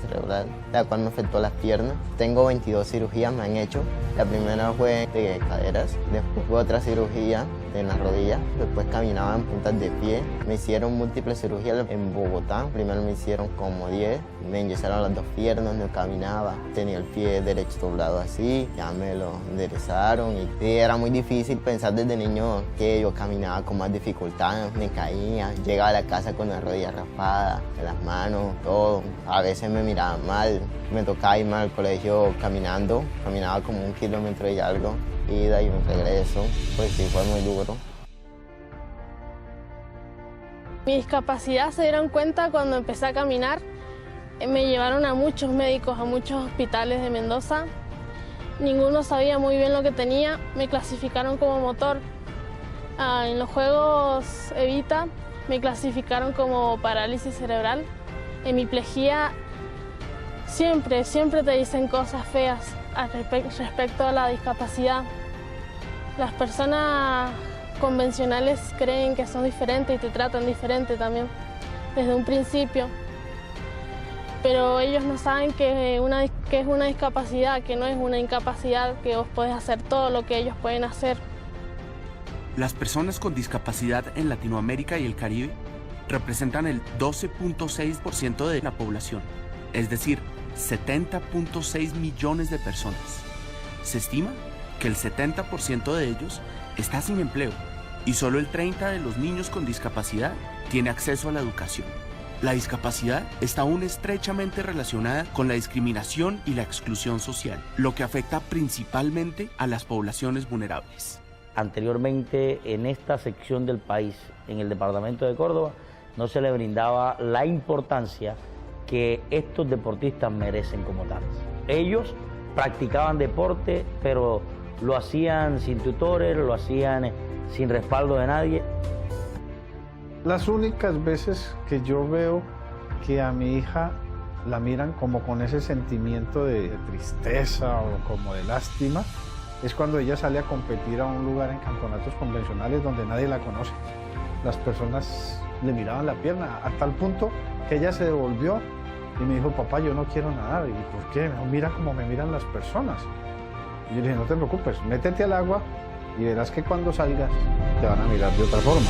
cerebral, la cual me afectó las piernas. Tengo 22 cirugías, me han hecho. La primera fue de caderas, después fue otra cirugía en las rodillas, después caminaba en puntas de pie. Me hicieron múltiples cirugías en Bogotá, primero me hicieron como 10, me enyesaron las 2 piernas, no caminaba, tenía el pie derecho doblado así, ya me lo enderezaron y era muy difícil pensar desde niño que yo caminaba con más dificultad, me caía, llegaba a la casa con las rodillas raspadas, en las manos, todo. A veces me miraba mal, me tocaba irme al colegio caminando, caminaba como 1 kilómetro y algo, ida y un regreso, pues sí, fue muy duro. Mi discapacidad se dieron cuenta cuando empecé a caminar. Me llevaron a muchos médicos, a muchos hospitales de Mendoza. Ninguno sabía muy bien lo que tenía, me clasificaron como motor. En los Juegos Evita me clasificaron como parálisis cerebral. Hemiplegia, siempre te dicen cosas feas respecto a la discapacidad. Las personas convencionales creen que son diferentes y te tratan diferente también, desde un principio. Pero ellos no saben que es una discapacidad, que no es una incapacidad, que vos podés hacer todo lo que ellos pueden hacer. Las personas con discapacidad en Latinoamérica y el Caribe representan el 12.6% de la población, es decir, 70.6 millones de personas. Se estima que el 70% de ellos está sin empleo y solo el 30% de los niños con discapacidad tiene acceso a la educación. La discapacidad está aún estrechamente relacionada con la discriminación y la exclusión social, lo que afecta principalmente a las poblaciones vulnerables. Anteriormente, en esta sección del país, en el departamento de Córdoba, no se le brindaba la importancia que estos deportistas merecen como tales. Ellos practicaban deporte, pero lo hacían sin tutores, lo hacían sin respaldo de nadie. Las únicas veces que yo veo que a mi hija la miran como con ese sentimiento de tristeza o como de lástima es cuando ella sale a competir a un lugar en campeonatos convencionales donde nadie la conoce. Las personas le miraban la pierna a tal punto que ella se devolvió y me dijo, papá, yo no quiero nadar. ¿Y por qué? Me dijo, mira cómo me miran las personas. Y yo le dije, no te preocupes, métete al agua y verás que cuando salgas te van a mirar de otra forma.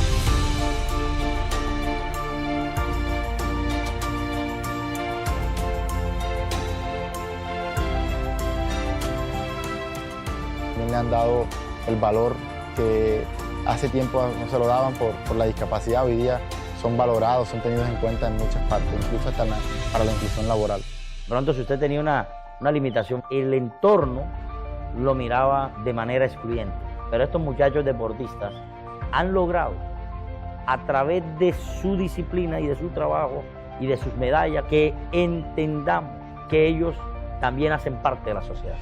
Me han dado el valor que hace tiempo no se lo daban por la discapacidad. Hoy día son valorados, son tenidos en cuenta en muchas partes, incluso hasta para la inclusión laboral. Pronto, si usted tenía una limitación, el entorno lo miraba de manera excluyente. Pero estos muchachos deportistas han logrado, a través de su disciplina y de su trabajo y de sus medallas, que entendamos que ellos también hacen parte de la sociedad.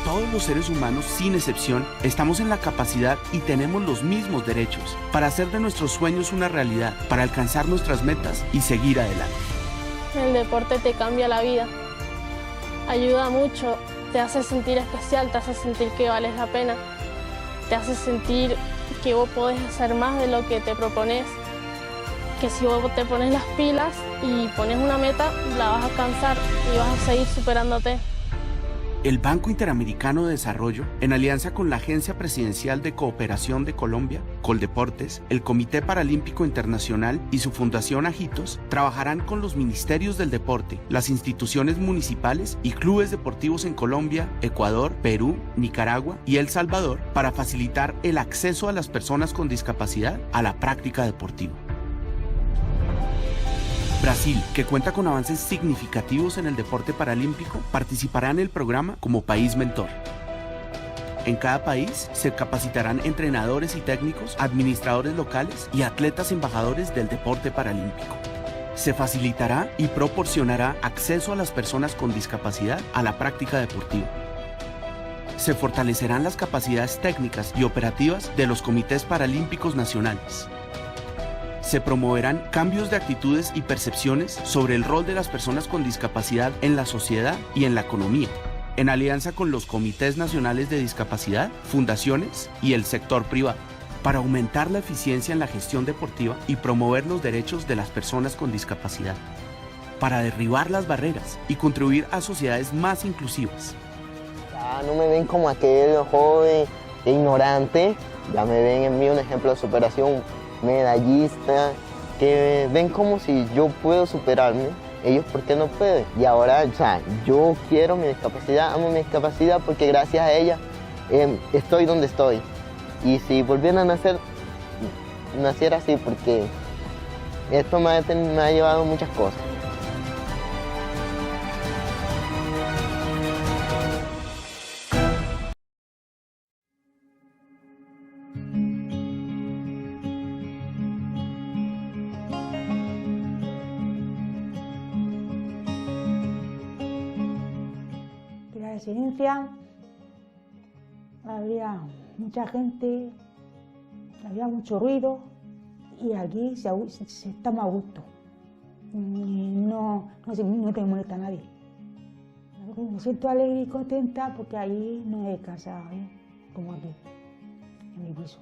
Todos los seres humanos, sin excepción, estamos en la capacidad y tenemos los mismos derechos para hacer de nuestros sueños una realidad, para alcanzar nuestras metas y seguir adelante. El deporte te cambia la vida, ayuda mucho, te hace sentir especial, te hace sentir que vales la pena, te hace sentir que vos podés hacer más de lo que te propones, que si vos te pones las pilas y pones una meta, la vas a alcanzar y vas a seguir superándote. El Banco Interamericano de Desarrollo, en alianza con la Agencia Presidencial de Cooperación de Colombia, Coldeportes, el Comité Paralímpico Internacional y su Fundación Ajitos, trabajarán con los ministerios del deporte, las instituciones municipales y clubes deportivos en Colombia, Ecuador, Perú, Nicaragua y El Salvador para facilitar el acceso a las personas con discapacidad a la práctica deportiva. Brasil, que cuenta con avances significativos en el deporte paralímpico, participará en el programa como país mentor. En cada país se capacitarán entrenadores y técnicos, administradores locales y atletas embajadores del deporte paralímpico. Se facilitará y proporcionará acceso a las personas con discapacidad a la práctica deportiva. Se fortalecerán las capacidades técnicas y operativas de los comités paralímpicos nacionales. Se promoverán cambios de actitudes y percepciones sobre el rol de las personas con discapacidad en la sociedad y en la economía, en alianza con los comités nacionales de discapacidad, fundaciones y el sector privado, para aumentar la eficiencia en la gestión deportiva y promover los derechos de las personas con discapacidad, para derribar las barreras y contribuir a sociedades más inclusivas. Ya no me ven como aquel joven ignorante, ya me ven en mí un ejemplo de superación, medallista, que ven como si yo puedo superarme. Ellos, ¿por qué no pueden? Y ahora, o sea, yo quiero mi discapacidad, amo mi discapacidad porque gracias a ella estoy donde estoy. Y si volviera a nacer, naciera así porque esto me ha llevado muchas cosas. Residencia había mucha gente, había mucho ruido y aquí estamos a gusto. No te molesta a nadie. Me siento alegre y contenta porque ahí no es casa, como aquí, en mi piso.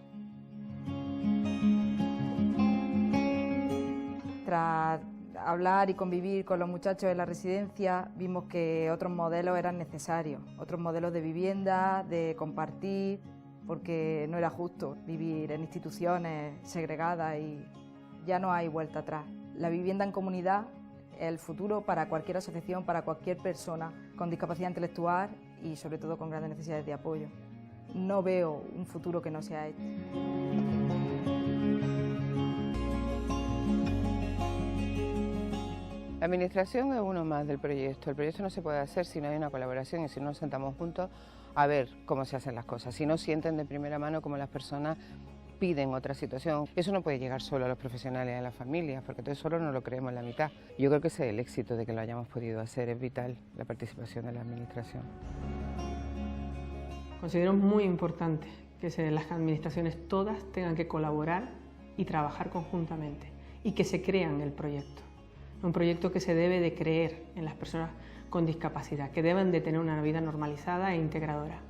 Tras hablar y convivir con los muchachos de la residencia, vimos que otros modelos eran necesarios, otros modelos de vivienda, de compartir, porque no era justo vivir en instituciones segregadas y ya no hay vuelta atrás. La vivienda en comunidad es el futuro para cualquier asociación, para cualquier persona con discapacidad intelectual y sobre todo con grandes necesidades de apoyo. No veo un futuro que no sea este. La administración es uno más del proyecto. El proyecto no se puede hacer si no hay una colaboración y si no nos sentamos juntos a ver cómo se hacen las cosas. Si no sienten de primera mano cómo las personas piden otra situación. Eso no puede llegar solo a los profesionales y a las familias, porque entonces solo no lo creemos la mitad. Yo creo que ese es el éxito de que lo hayamos podido hacer. Es vital la participación de la administración. Considero muy importante que las administraciones todas tengan que colaborar y trabajar conjuntamente y que se crean el proyecto. Un proyecto que se debe de creer en las personas con discapacidad, que deben de tener una vida normalizada e integradora.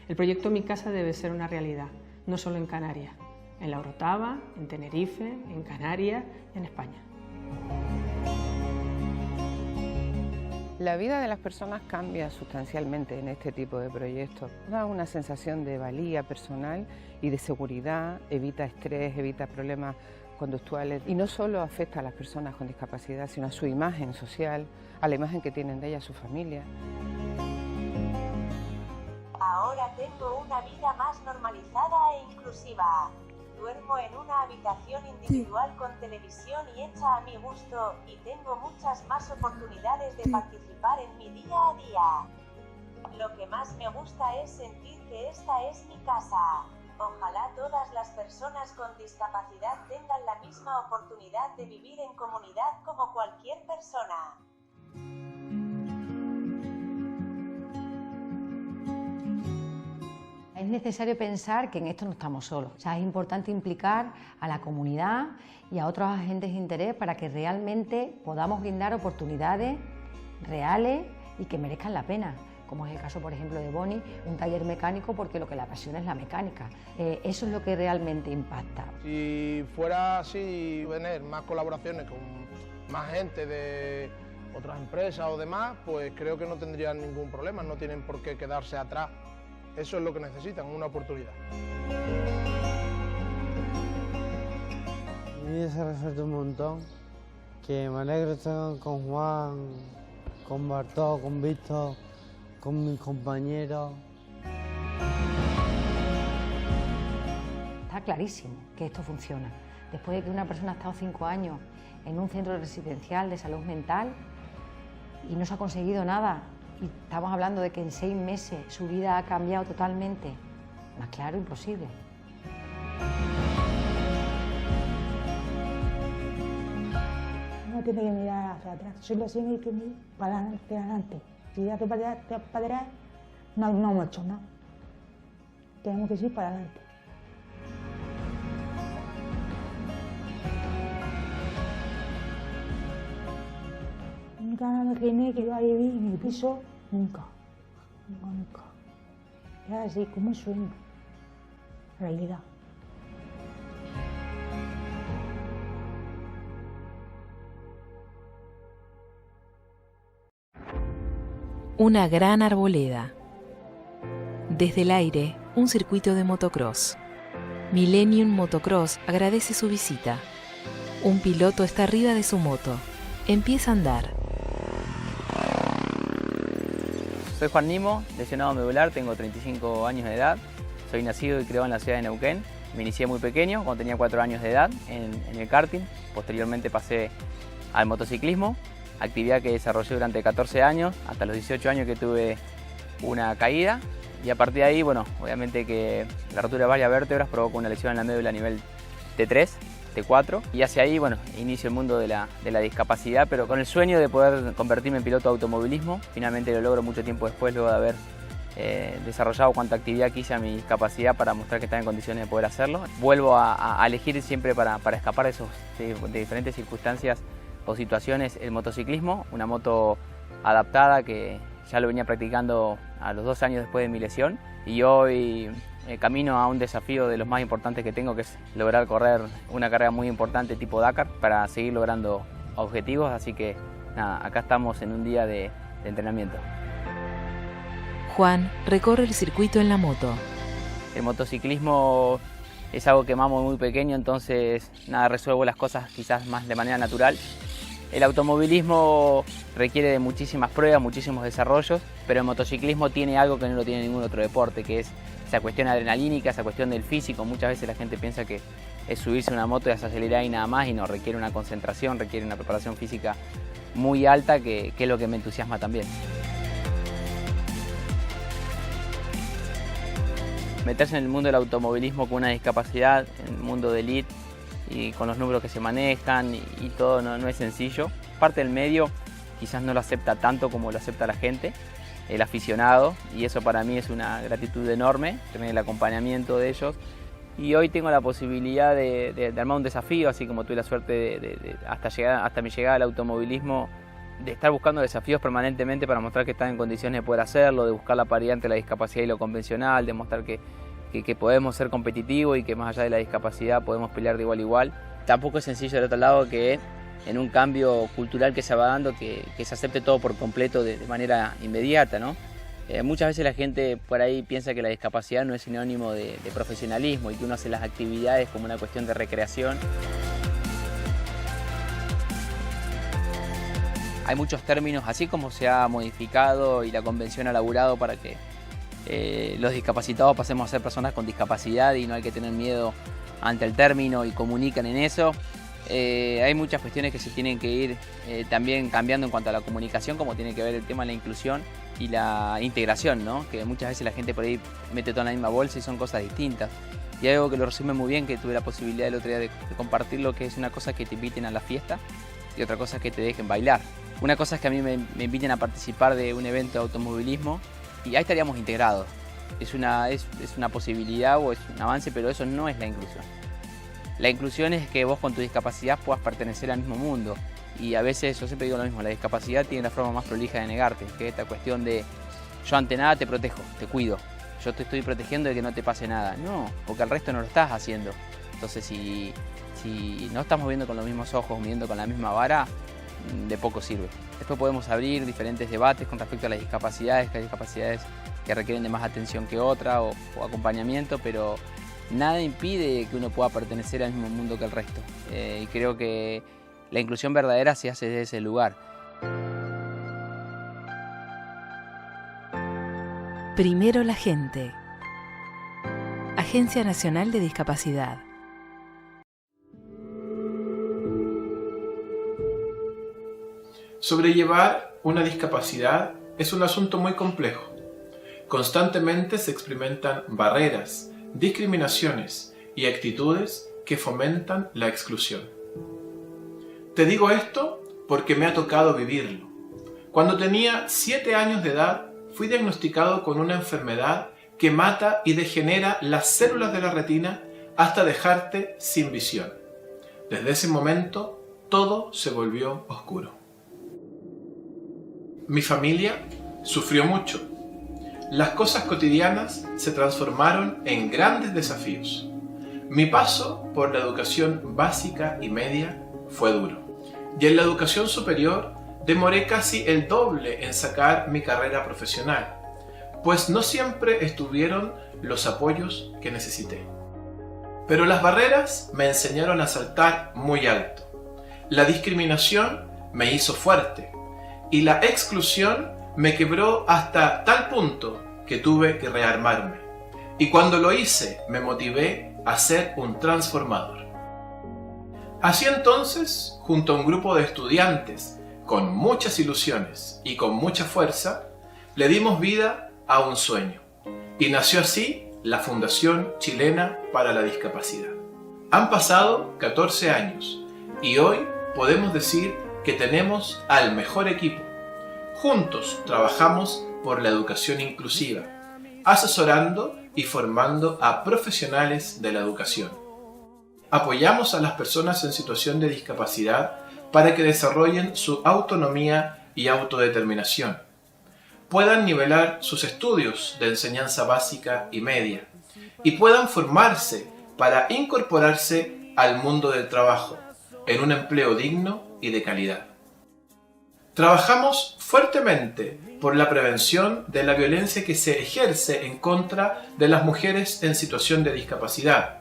El proyecto Mi Casa debe ser una realidad, no solo en Canarias, en La Orotava, en Tenerife, en Canarias y en España. La vida de las personas cambia sustancialmente en este tipo de proyectos. Da una sensación de valía personal y de seguridad, evita estrés, evita problemas conductuales y no solo afecta a las personas con discapacidad, sino a su imagen social, a la imagen que tienen de ellas su familia. Ahora tengo una vida más normalizada e inclusiva. Duermo en una habitación individual con televisión y hecha a mi gusto y tengo muchas más oportunidades de participar en mi día a día. Lo que más me gusta es sentir que esta es mi casa. Ojalá todas las personas con discapacidad tengan la misma oportunidad de vivir en comunidad como cualquier persona. Es necesario pensar que en esto no estamos solos. O sea, es importante implicar a la comunidad y a otros agentes de interés para que realmente podamos brindar oportunidades reales y que merezcan la pena. Como es el caso, por ejemplo, de Bonnie, un taller mecánico porque lo que le apasiona es la mecánica. Eso es lo que realmente impacta. Si fuera así, tener más colaboraciones con más gente de otras empresas o demás, pues creo que no tendrían ningún problema, no tienen por qué quedarse atrás. Eso es lo que necesitan, una oportunidad. A mí se ha resuelto un montón, que me alegro de estar con Juan, con Bartó, con Víctor, con mis compañeros. Está clarísimo que esto funciona. Después de que una persona ha estado 5 años en un centro residencial de salud mental y no se ha conseguido nada, y estamos hablando de que en 6 meses su vida ha cambiado totalmente, más claro, imposible. No tiene que mirar hacia atrás, solo tiene que mirar para adelante. Si ya te para atrás, no hemos hecho nada. Tenemos que ir para adelante. Nunca me imaginé que iba a vivir en el piso, nunca. Era así, como un sueño, realidad. Una gran arboleda. Desde el aire, un circuito de motocross. Millennium Motocross agradece su visita. Un piloto está arriba de su moto. Empieza a andar. Soy Juan Nimo, lesionado medular, tengo 35 años de edad. Soy nacido y criado en la ciudad de Neuquén. Me inicié muy pequeño, cuando tenía 4 años de edad, en el karting. Posteriormente pasé al motociclismo, actividad que desarrollé durante 14 años, hasta los 18 años que tuve una caída. Y a partir de ahí, bueno, obviamente que la rotura de varias vértebras provocó una lesión en la médula a nivel T3, T4. Y hacia ahí, bueno, inicio el mundo de la discapacidad, pero con el sueño de poder convertirme en piloto de automovilismo. Finalmente lo logro mucho tiempo después, luego de haber desarrollado cuanta actividad quise a mi discapacidad para mostrar que estaba en condiciones de poder hacerlo. Vuelvo a elegir siempre para escapar de diferentes circunstancias o situaciones el motociclismo, una moto adaptada que ya lo venía practicando a los 2 años después de mi lesión, y hoy camino a un desafío de los más importantes que tengo, que es lograr correr una carrera muy importante tipo Dakar para seguir logrando objetivos. Así que nada, acá estamos en un día de entrenamiento. Juan recorre el circuito en la moto. El motociclismo es algo que amo muy pequeño, entonces nada, resuelvo las cosas quizás más de manera natural. El automovilismo requiere de muchísimas pruebas, muchísimos desarrollos, pero el motociclismo tiene algo que no lo tiene ningún otro deporte, que es esa cuestión adrenalínica, esa cuestión del físico. Muchas veces la gente piensa que es subirse a una moto y acelerar y nada más, y no, requiere una concentración, requiere una preparación física muy alta, que es lo que me entusiasma también. Meterse en el mundo del automovilismo con una discapacidad, en el mundo de elite, y con los números que se manejan y todo, no es sencillo. Parte del medio quizás no lo acepta tanto como lo acepta la gente, el aficionado, y eso para mí es una gratitud enorme, tener el acompañamiento de ellos. Y hoy tengo la posibilidad de armar un desafío, así como tuve la suerte hasta mi llegada al automovilismo, de estar buscando desafíos permanentemente para mostrar que están en condiciones de poder hacerlo, de buscar la paridad entre la discapacidad y lo convencional, de mostrar que podemos ser competitivos y que más allá de la discapacidad podemos pelear de igual a igual. Tampoco es sencillo del otro lado que en un cambio cultural que se va dando, que se acepte todo por completo de manera inmediata, ¿no? Muchas veces la gente por ahí piensa que la discapacidad no es sinónimo de profesionalismo y que uno hace las actividades como una cuestión de recreación. Hay muchos términos, así como se ha modificado y la convención ha laburado para que los discapacitados pasemos a ser personas con discapacidad y no hay que tener miedo ante el término y comunican en eso. Hay muchas cuestiones que se tienen que ir también cambiando en cuanto a la comunicación, como tiene que ver el tema de la inclusión y la integración, ¿no? Que muchas veces la gente por ahí mete todo en la misma bolsa y son cosas distintas. Y hay algo que lo resume muy bien, que tuve la posibilidad el otro día de compartirlo, que es una cosa que te inviten a la fiesta y otra cosa es que te dejen bailar. Una cosa es que a mí me inviten a participar de un evento de automovilismo y ahí estaríamos integrados. Es una posibilidad o es un avance, pero eso no es la inclusión. La inclusión es que vos con tu discapacidad puedas pertenecer al mismo mundo. Y a veces, yo siempre digo lo mismo, la discapacidad tiene la forma más prolija de negarte, que es esta cuestión de yo ante nada te protejo, te cuido. Yo te estoy protegiendo de que no te pase nada. No, porque al resto no lo estás haciendo. Entonces si no estamos viendo con los mismos ojos, midiendo con la misma vara, de poco sirve. Después podemos abrir diferentes debates con respecto a las discapacidades, que hay discapacidades que requieren de más atención que otra o acompañamiento, pero nada impide que uno pueda pertenecer al mismo mundo que el resto. Y creo que la inclusión verdadera se hace desde ese lugar. Primero la gente. Agencia Nacional de Discapacidad. Sobrellevar una discapacidad es un asunto muy complejo. Constantemente se experimentan barreras, discriminaciones y actitudes que fomentan la exclusión. Te digo esto porque me ha tocado vivirlo. Cuando tenía 7 años de edad, fui diagnosticado con una enfermedad que mata y degenera las células de la retina hasta dejarte sin visión. Desde ese momento, todo se volvió oscuro. Mi familia sufrió mucho. Las cosas cotidianas se transformaron en grandes desafíos. Mi paso por la educación básica y media fue duro. Y en la educación superior demoré casi el doble en sacar mi carrera profesional, pues no siempre estuvieron los apoyos que necesité. Pero las barreras me enseñaron a saltar muy alto. La discriminación me hizo fuerte y la exclusión me quebró hasta tal punto que tuve que rearmarme. Y cuando lo hice, me motivé a ser un transformador. Así entonces, junto a un grupo de estudiantes con muchas ilusiones y con mucha fuerza, le dimos vida a un sueño. Y nació así la Fundación Chilena para la Discapacidad. Han pasado 14 años y hoy podemos decir que tenemos al mejor equipo. Juntos trabajamos por la educación inclusiva, asesorando y formando a profesionales de la educación. Apoyamos a las personas en situación de discapacidad para que desarrollen su autonomía y autodeterminación, puedan nivelar sus estudios de enseñanza básica y media y puedan formarse para incorporarse al mundo del trabajo en un empleo digno y de calidad. Trabajamos fuertemente por la prevención de la violencia que se ejerce en contra de las mujeres en situación de discapacidad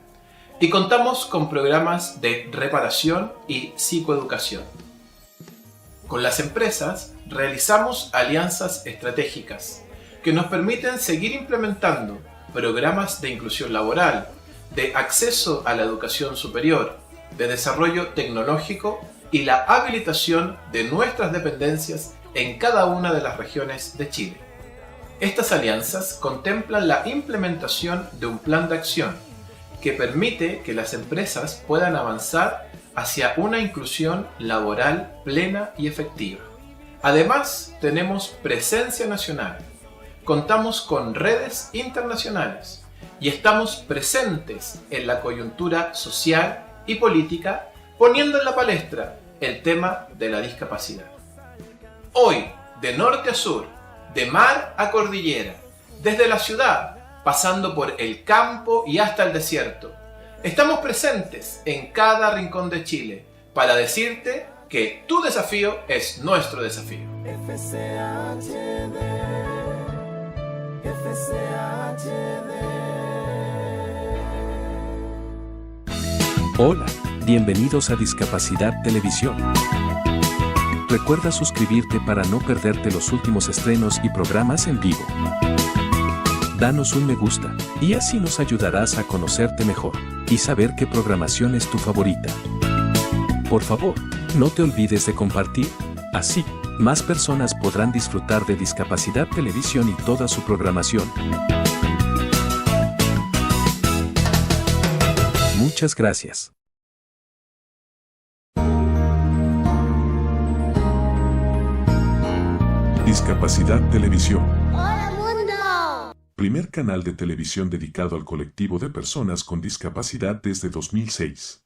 y contamos con programas de reparación y psicoeducación. Con las empresas realizamos alianzas estratégicas que nos permiten seguir implementando programas de inclusión laboral, de acceso a la educación superior, de desarrollo tecnológico y la habilitación de nuestras dependencias en cada una de las regiones de Chile. Estas alianzas contemplan la implementación de un plan de acción que permite que las empresas puedan avanzar hacia una inclusión laboral plena y efectiva. Además, tenemos presencia nacional, contamos con redes internacionales y estamos presentes en la coyuntura social y política, poniendo en la palestra el tema de la discapacidad. Hoy, de norte a sur, de mar a cordillera, desde la ciudad, pasando por el campo y hasta el desierto, estamos presentes en cada rincón de Chile para decirte que tu desafío es nuestro desafío. Hola, bienvenidos a Discapacidad Televisión. Recuerda suscribirte para no perderte los últimos estrenos y programas en vivo. Danos un me gusta, y así nos ayudarás a conocerte mejor y saber qué programación es tu favorita. Por favor, no te olvides de compartir, así, más personas podrán disfrutar de Discapacidad Televisión y toda su programación. Muchas gracias. Discapacidad Televisión. ¡Hola mundo! Primer canal de televisión dedicado al colectivo de personas con discapacidad desde 2006.